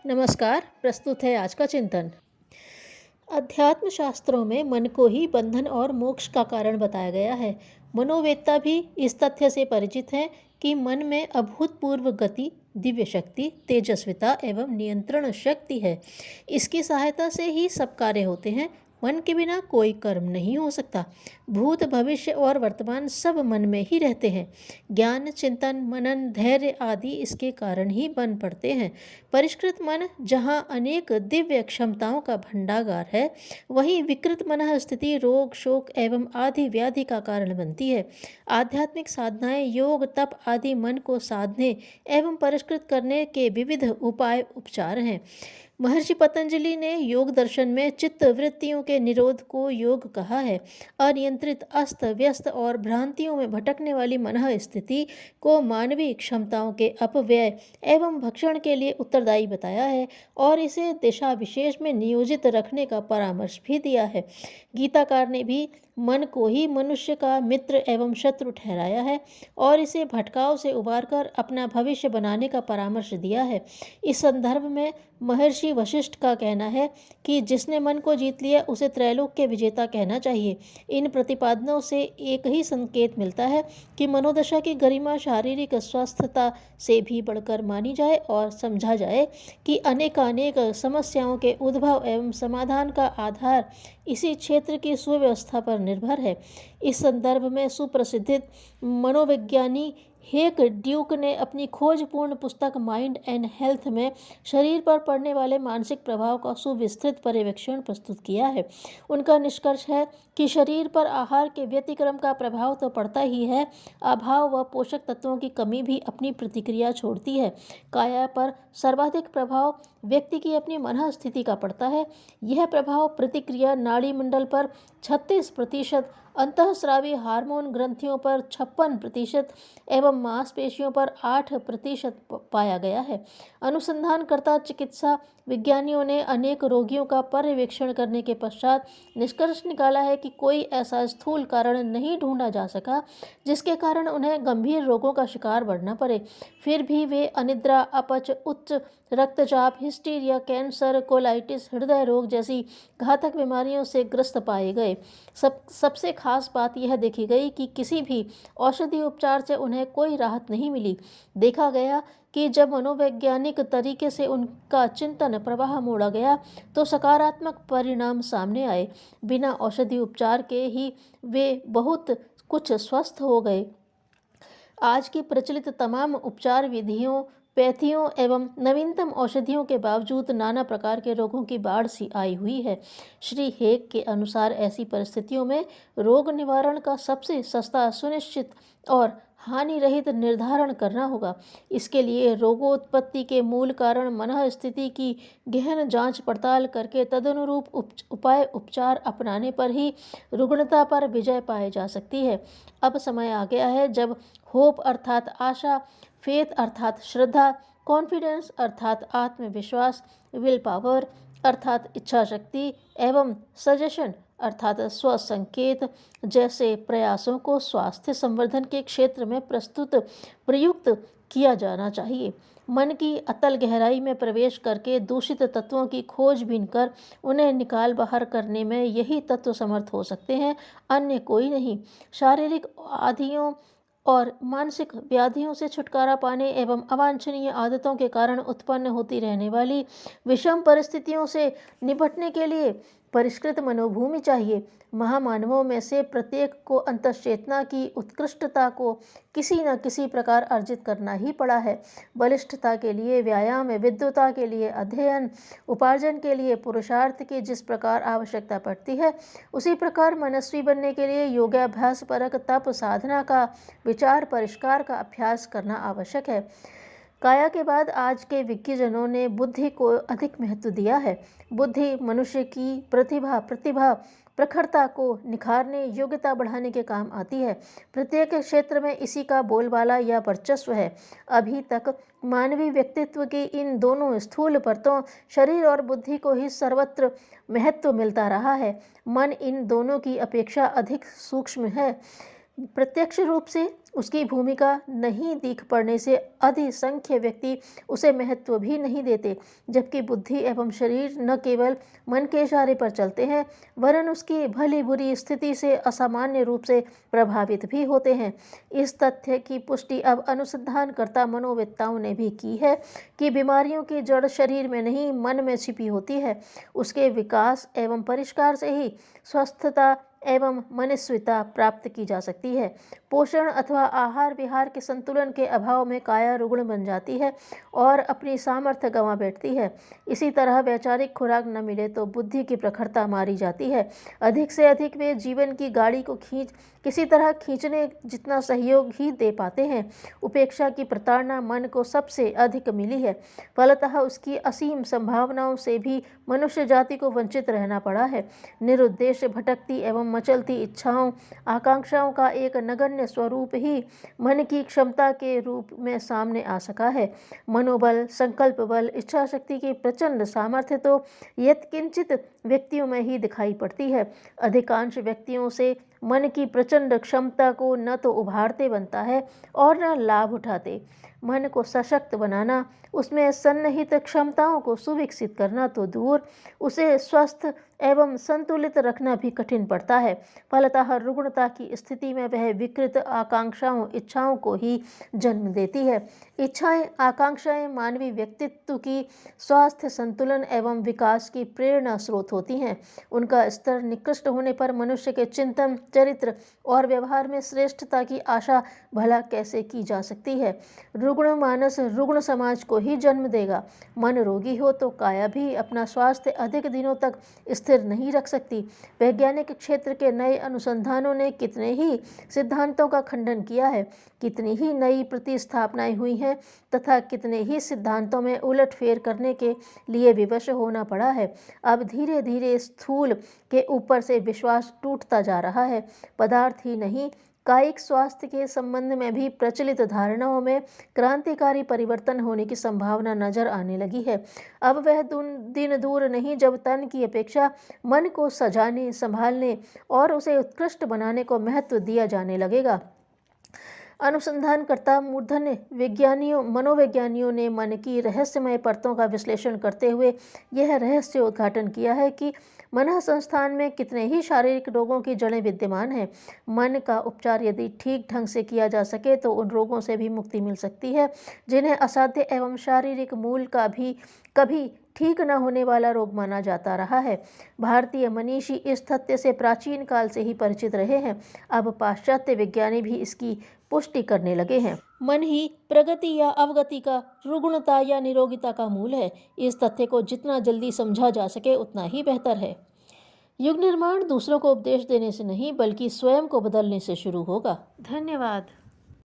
नमस्कार। प्रस्तुत है आज का चिंतन। अध्यात्म शास्त्रों में मन को ही बंधन और मोक्ष का कारण बताया गया है। मनोवेत्ता भी इस तथ्य से परिचित हैं कि मन में अभूतपूर्व गति, दिव्य शक्ति, तेजस्विता एवं नियंत्रण शक्ति है। इसकी सहायता से ही सब कार्य होते हैं। मन के बिना कोई कर्म नहीं हो सकता। भूत, भविष्य और वर्तमान सब मन में ही रहते हैं। ज्ञान, चिंतन, मनन, धैर्य आदि इसके कारण ही बन पड़ते हैं। परिष्कृत मन जहाँ अनेक दिव्य क्षमताओं का भंडागार है, वहीं विकृत मनः स्थिति रोग, शोक एवं आदि व्याधि का कारण बनती है। आध्यात्मिक साधनाएं, योग, तप आदि मन को साधने एवं परिष्कृत करने के विविध उपाय उपचार हैं। महर्षि पतंजलि ने योग दर्शन में चित्त वृत्तियों के निरोध को योग कहा है। अनियंत्रित, अस्त व्यस्त और भ्रांतियों में भटकने वाली मनः स्थिति को मानवीय क्षमताओं के अपव्यय एवं भक्षण के लिए उत्तरदायी बताया है और इसे दिशा विशेष में नियोजित रखने का परामर्श भी दिया है। गीताकार ने भी मन को ही मनुष्य का मित्र एवं शत्रु ठहराया है और इसे भटकाव से उबारकर अपना भविष्य बनाने का परामर्श दिया है। इस संदर्भ में महर्षि वशिष्ठ का कहना है कि जिसने मन को जीत लिया उसे त्रैलोक के विजेता कहना चाहिए। इन प्रतिपादनों से एक ही संकेत मिलता है कि मनोदशा की गरिमा शारीरिक स्वस्थता से भी बढ़कर मानी जाए और समझा जाए कि अनेकानेक समस्याओं के उद्भव एवं समाधान का आधार इसी क्षेत्र की सुव्यवस्था पर निर्भर है। इस संदर्भ में सुप्रसिद्ध मनोविज्ञानी हेक ड्यूक ने अपनी खोजपूर्ण पुस्तक माइंड एंड हेल्थ में शरीर पर पड़ने वाले मानसिक प्रभाव का सुविस्तृत पर्यवेक्षण प्रस्तुत किया है। उनका निष्कर्ष है कि शरीर पर आहार के व्यतिक्रम का प्रभाव तो पड़ता ही है, अभाव व पोषक तत्वों की कमी भी अपनी प्रतिक्रिया छोड़ती है। काया पर सर्वाधिक प्रभाव व्यक्ति की अपनी मनः स्थिति का पड़ता है। यह प्रभाव प्रतिक्रिया नाड़ी मंडल पर 36%, अंतःस्रावी हार्मोन ग्रंथियों पर 56% एवं मांसपेशियों पर 8% पाया गया है। अनुसंधानकर्ता चिकित्सा विज्ञानियों ने अनेक रोगियों का पर्यवेक्षण करने के पश्चात निष्कर्ष निकाला है कि कोई ऐसा स्थूल कारण नहीं ढूंढा जा सका जिसके कारण उन्हें गंभीर रोगों का शिकार बढ़ना पड़े। फिर भी वे अनिद्रा, अपच, उच्च रक्तचाप, हिस्टीरिया, कैंसर, कोलाइटिस, हृदय रोग जैसी घातक बीमारियों से ग्रस्त पाए गए। सबसे खास बात यह देखी गई कि किसी भी औषधि उपचार से उन्हें कोई राहत नहीं मिली। देखा गया कि जब मनोवैज्ञानिक तरीके से उनका चिंतन प्रवाह मोड़ा गया तो सकारात्मक परिणाम सामने आए। बिना औषधि उपचार के ही वे बहुत कुछ स्वस्थ हो गए। आज की प्रचलित तमाम उपचार विधियों, पैथियों एवं नवीनतम औषधियों के बावजूद नाना प्रकार के रोगों की बाढ़ सी आई हुई है। श्री हेग के अनुसार ऐसी परिस्थितियों में रोग निवारण का सबसे सस्ता, सुनिश्चित और हानि रहित निर्धारण करना होगा। इसके लिए रोगोत्पत्ति के मूल कारण मनः स्थिति की गहन जांच पड़ताल करके तदनुरूप उपाय उपचार अपनाने पर ही रुग्णता पर विजय पाई जा सकती है। अब समय आ गया है जब होप अर्थात आशा, फेथ अर्थात श्रद्धा, कॉन्फिडेंस अर्थात आत्मविश्वास, विल पावर अर्थात इच्छा शक्ति एवं सजेशन अर्थात स्वसंकेत जैसे प्रयासों को स्वास्थ्य संवर्धन के क्षेत्र में प्रयुक्त किया जाना चाहिए। मन की अतल गहराई में प्रवेश करके दूषित तत्वों की खोजबीन कर उन्हें निकाल बाहर करने में यही तत्व समर्थ हो सकते हैं, अन्य कोई नहीं। शारीरिक आदियों और मानसिक व्याधियों से छुटकारा पाने एवं अवांछनीय आदतों के कारण उत्पन्न होती रहने वाली विषम परिस्थितियों से निपटने के लिए परिष्कृत मनोभूमि चाहिए। महामानवों में से प्रत्येक को अंतश्चेतना की उत्कृष्टता को किसी न किसी प्रकार अर्जित करना ही पड़ा है। बलिष्ठता के लिए व्यायाम, विद्वता के लिए अध्ययन, उपार्जन के लिए पुरुषार्थ की जिस प्रकार आवश्यकता पड़ती है, उसी प्रकार मनस्वी बनने के लिए योगाभ्यास परक तप साधना का विचार परिष्कार का अभ्यास करना आवश्यक है। काया के बाद आज के विज्ञजनों ने बुद्धि को अधिक महत्व दिया है। बुद्धि मनुष्य की प्रतिभा प्रखरता को निखारने, योग्यता बढ़ाने के काम आती है। प्रत्येक क्षेत्र में इसी का बोलबाला या वर्चस्व है। अभी तक मानवीय व्यक्तित्व की इन दोनों स्थूल परतों, शरीर और बुद्धि को ही सर्वत्र महत्व मिलता रहा है। मन इन दोनों की अपेक्षा अधिक सूक्ष्म है। प्रत्यक्ष रूप से उसकी भूमिका नहीं दिख पड़ने से अधिसंख्य व्यक्ति उसे महत्व भी नहीं देते, जबकि बुद्धि एवं शरीर न केवल मन के इशारे पर चलते हैं वरन उसकी भली बुरी स्थिति से असामान्य रूप से प्रभावित भी होते हैं। इस तथ्य की पुष्टि अब अनुसंधानकर्ता मनोवेत्ताओं ने भी की है कि बीमारियों की जड़ शरीर में नहीं मन में छिपी होती है। उसके विकास एवं परिष्कार से ही स्वस्थता एवं मनस्विता प्राप्त की जा सकती है। पोषण अथवा आहार विहार के संतुलन के अभाव में काया रुग्ण बन जाती है और अपनी सामर्थ्य गंवा बैठती है। इसी तरह वैचारिक खुराक न मिले तो बुद्धि की प्रखरता मारी जाती है। अधिक से अधिक वे जीवन की गाड़ी को किसी तरह खींचने जितना सहयोग ही दे पाते हैं। उपेक्षा की प्रताड़ना मन को सबसे अधिक मिली है। फलतः उसकी असीम संभावनाओं से भी मनुष्य जाति को वंचित रहना पड़ा है। निरुद्देश्य भटकती एवं मचलती इच्छाओं आकांक्षाओं का एक नगण्य स्वरूप ही मन की क्षमता के रूप में सामने आ सका है। मनोबल, संकल्प बल, इच्छा शक्ति की प्रचंड सामर्थ्य तो यत्किंचित व्यक्तियों में ही दिखाई पड़ती है। अधिकांश व्यक्तियों से मन की प्रचंड क्षमता को न तो उभारते बनता है और न लाभ उठाते। मन को सशक्त बनाना, उसमें सन्निहित क्षमताओं को सुविकसित करना तो दूर, उसे स्वस्थ एवं संतुलित रखना भी कठिन पड़ता है। फलतः रुग्णता की स्थिति में वह विकृत आकांक्षाओं, इच्छाओं को ही जन्म देती है। इच्छाएं, आकांक्षाएं मानवीय व्यक्तित्व की स्वास्थ्य, संतुलन एवं विकास की प्रेरणा स्रोत होती हैं। उनका स्तर निकृष्ट होने पर मनुष्य के चिंतन, चरित्र और व्यवहार में श्रेष्ठता की आशा भला कैसे की जा सकती है। रुग्ण मानस रुग्ण समाज को ही जन्म देगा। मन रोगी हो तो काया भी अपना स्वास्थ्य अधिक दिनों तक स्थिर नहीं रख सकती। वैज्ञानिक क्षेत्र के नए अनुसंधानों ने कितने ही सिद्धांतों का खंडन किया है, कितनी ही नई प्रतिस्थापनाएं हुई हैं तथा कितने ही सिद्धांतों में उलटफेर करने के लिए विवश होना पड़ा है। अब धीरे धीरे स्थूल के ऊपर से विश्वास टूटता जा रहा है। पदार्थ ही नहीं, कायिक स्वास्थ्य के संबंध में भी प्रचलित धारणाओं में क्रांतिकारी परिवर्तन होने की संभावना नजर आने लगी है। अब वह दिन दूर नहीं जब तन की अपेक्षा मन को सजाने, संभालने और उसे उत्कृष्ट बनाने को महत्व दिया जाने लगेगा। अनुसंधानकर्ता मूर्धन्य मनोवैज्ञानियों ने मन की रहस्यमय परतों का विश्लेषण करते हुए यह रहस्य उद्घाटन किया है कि मन संस्थान में कितने ही शारीरिक रोगों की जड़ें विद्यमान हैं। मन का उपचार यदि ठीक ढंग से किया जा सके तो उन रोगों से भी मुक्ति मिल सकती है जिन्हें असाध्य एवं शारीरिक मूल का भी कभी ठीक न होने वाला रोग माना जाता रहा है। भारतीय मनीषी इस तथ्य से प्राचीन काल से ही परिचित रहे हैं। अब पाश्चात्य विज्ञानी भी इसकी पुष्टि करने लगे हैं। मन ही प्रगति या अवगति का, रुग्णता या निरोगिता का मूल है। इस तथ्य को जितना जल्दी समझा जा सके उतना ही बेहतर है। युग निर्माण दूसरों को उपदेश देने से नहीं बल्कि स्वयं को बदलने से शुरू होगा। धन्यवाद।